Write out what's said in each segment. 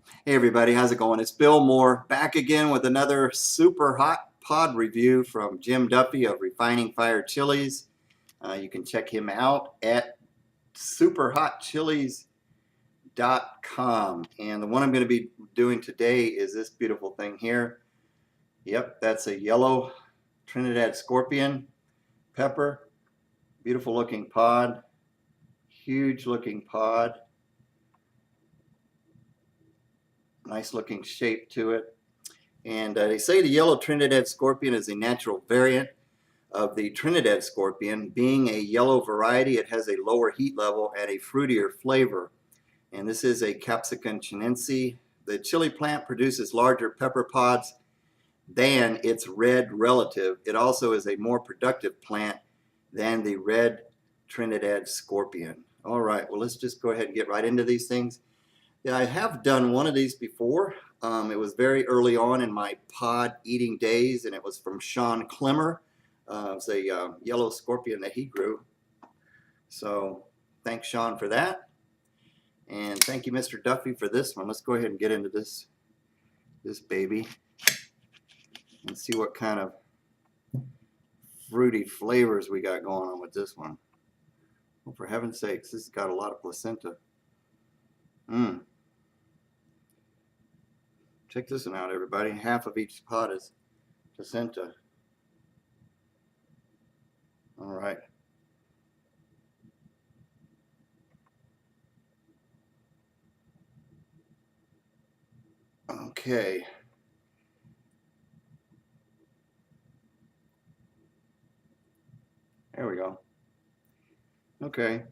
Hey everybody, how's it going? It's Bill Moore back again with another super hot pod review from Jim Duffy of Refining Fire Chilies. You can check him out at superhotchilies.com. And the one I'm going to be doing today is this beautiful thing here. Yep, that's a Yellow Trinidad Scorpion pepper. Beautiful looking pod. Huge looking pod. Nice looking shape to it. And they say the Yellow Trinidad Scorpion is a natural variant of the Trinidad Scorpion. Being a yellow variety, it has a lower heat level and a fruitier flavor. And this is a Capsicum chinense. The chili plant produces larger pepper pods than its red relative. It also is a more productive plant than the Red Trinidad Scorpion. All right, well, let's just go ahead and get right into these things. Yeah, I have done one of these before. It was very early on in my pod eating days, and it was from Sean Clemmer. It's a yellow scorpion that he grew. So thanks, Sean, for that. And thank you, Mr. Duffy, for this one. Let's go ahead and get into this baby and see what kind of fruity flavors we got going on with this one. Well, for heaven's sakes, this has got a lot of placenta. Check this one out, everybody. Half of each pod is placenta. All right. Okay. There we go. Okay.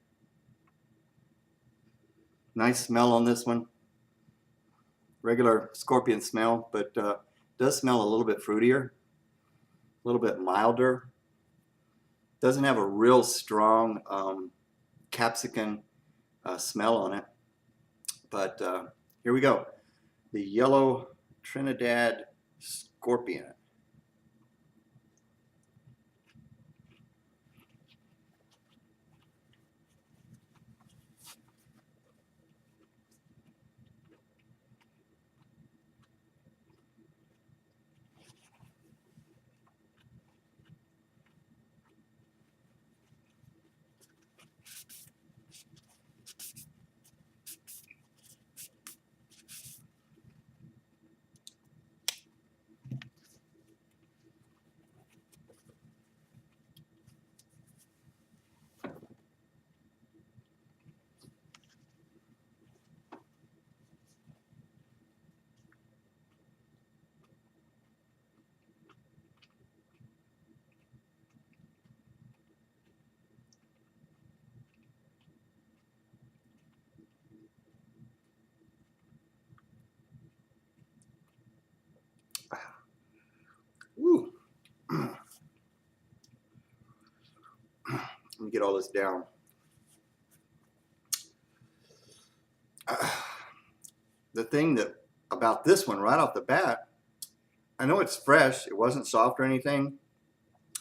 Nice smell on this one. Regular scorpion smell, but does smell a little bit fruitier, a little bit milder. Doesn't have a real strong capsicum smell on it. But here we go. The Yellow Trinidad Scorpion. Woo. Let me get all this down. The thing that about this one right off the bat, I know it's fresh. It wasn't soft or anything,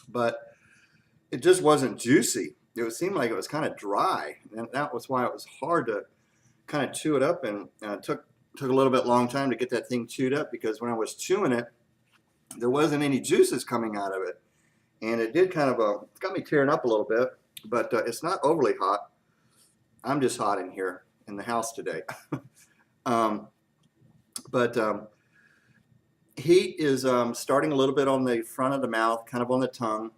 but it just wasn't juicy. It seemed like it was kind of dry, and that was why it was hard to kind of chew it up, and took a little bit long time to get that thing chewed up, because when I was chewing it, there wasn't any juices coming out of it, and it did kind of got me tearing up a little bit, but it's not overly hot. I'm just hot in here in the house today. Heat is starting a little bit on the front of the mouth, kind of on the tongue.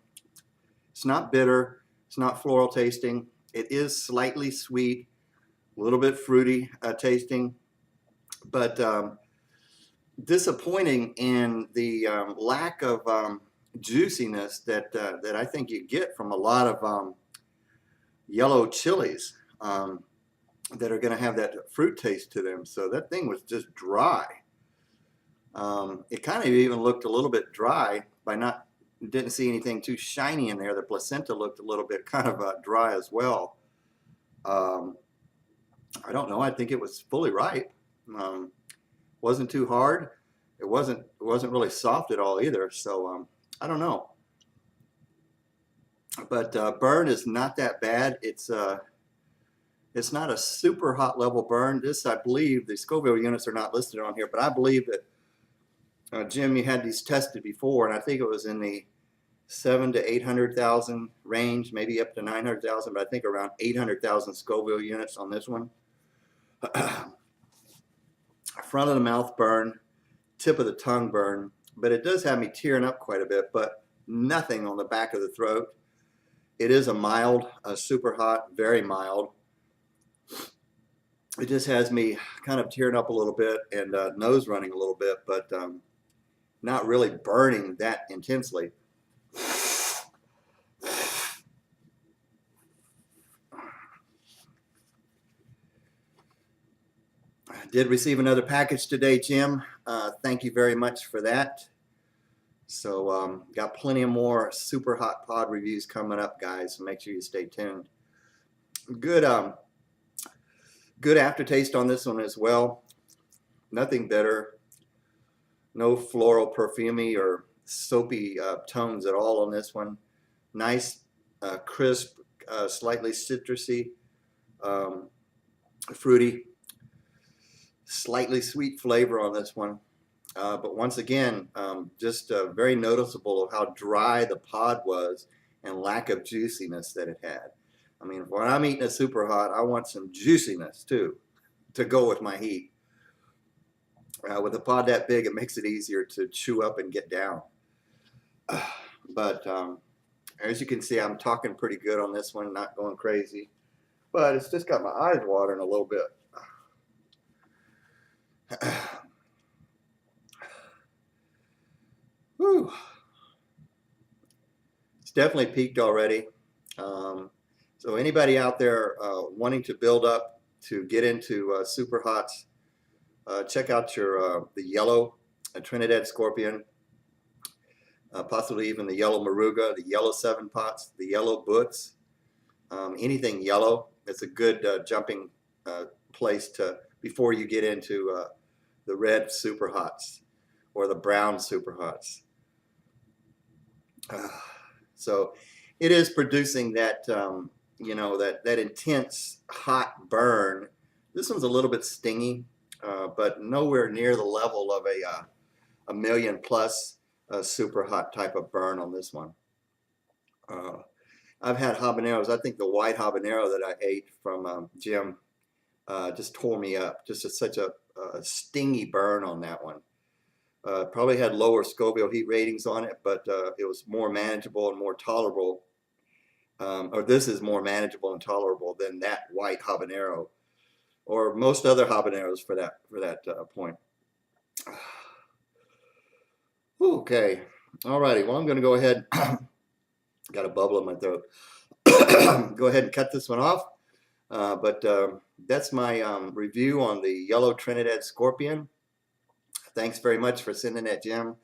It's not bitter. It's not floral tasting. It is slightly sweet, a little bit fruity tasting, but disappointing in the lack of juiciness that I think you get from a lot of yellow chilies that are going to have that fruit taste to them. So that thing was just dry. It kind of even looked a little bit dry by didn't see anything too shiny in there. The placenta looked a little bit kind of dry as well. I don't know. I think it was fully ripe. Wasn't too hard. It wasn't really soft at all either. So I don't know. But burn is not that bad. It's It's not a super hot level burn. This, I believe, the Scoville units are not listed on here, but I believe that, Jim, you had these tested before, and I think it was in the 700,000 to 800,000 range, maybe up to 900,000, but I think around 800,000 Scoville units on this one. Front of the mouth burn, tip of the tongue burn, but it does have me tearing up quite a bit, but nothing on the back of the throat. It is a mild, super hot, very mild. It just has me kind of tearing up a little bit and nose running a little bit, but not really burning that intensely. I did receive another package today, Jim. Thank you very much for that. So got plenty of more super hot pod reviews coming up, guys, so make sure you stay tuned. Good good aftertaste on this one as well. Nothing bitter, no floral perfumey or soapy tones at all on this one. Nice, crisp, slightly citrusy, fruity, slightly sweet flavor on this one. But once again, just very noticeable of how dry the pod was and lack of juiciness that it had. I mean, when I'm eating a super hot, I want some juiciness too to go with my heat. With a pod that big, it makes it easier to chew up and get down. But as you can see, I'm talking pretty good on this one, not going crazy. But it's just got my eyes watering a little bit. Whew. It's definitely peaked already. So anybody out there wanting to build up to get into super hots, check out your the Yellow Trinidad Scorpion, possibly even the Yellow Moruga, the Yellow 7 Pots, the Yellow Bhuts, anything yellow. It's a good jumping place to before you get into the red super hots or the brown super hots. So it is producing that, you know, that intense hot burn. This one's a little bit stingy, but nowhere near the level of a million plus super hot type of burn on this one. I've had habaneros. I think the white habanero that I ate from Jim just tore me up. Just such a stingy burn on that one. Probably had lower Scoville heat ratings on it, but it was more manageable and more tolerable. Or this is more manageable and tolerable than that white habanero, or most other habaneros for that point. Okay, alrighty. Well, I'm going to go ahead. Got a bubble in my throat. Go ahead and cut this one off. But that's my review on the Yellow Trinidad Scorpion. Thanks very much for sending that, Jim.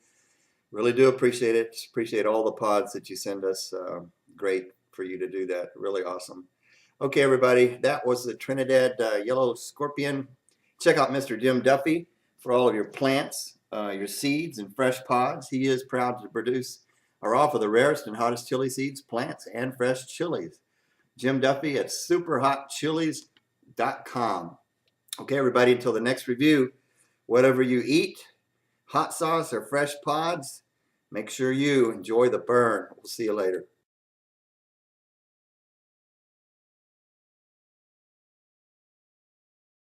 Really do appreciate it. Appreciate all the pods that you send us. Great for you to do that. Really awesome. Okay, everybody, that was the Trinidad Yellow Scorpion. Check out Mr. Jim Duffy for all of your plants, your seeds, and fresh pods. He is proud to produce or offer the rarest and hottest chili seeds, plants, and fresh chilies. Jim Duffy at superhotchilies.com. Okay, everybody, until the next review, whatever you eat, hot sauce or fresh pods, make sure you enjoy the burn. We'll see you later.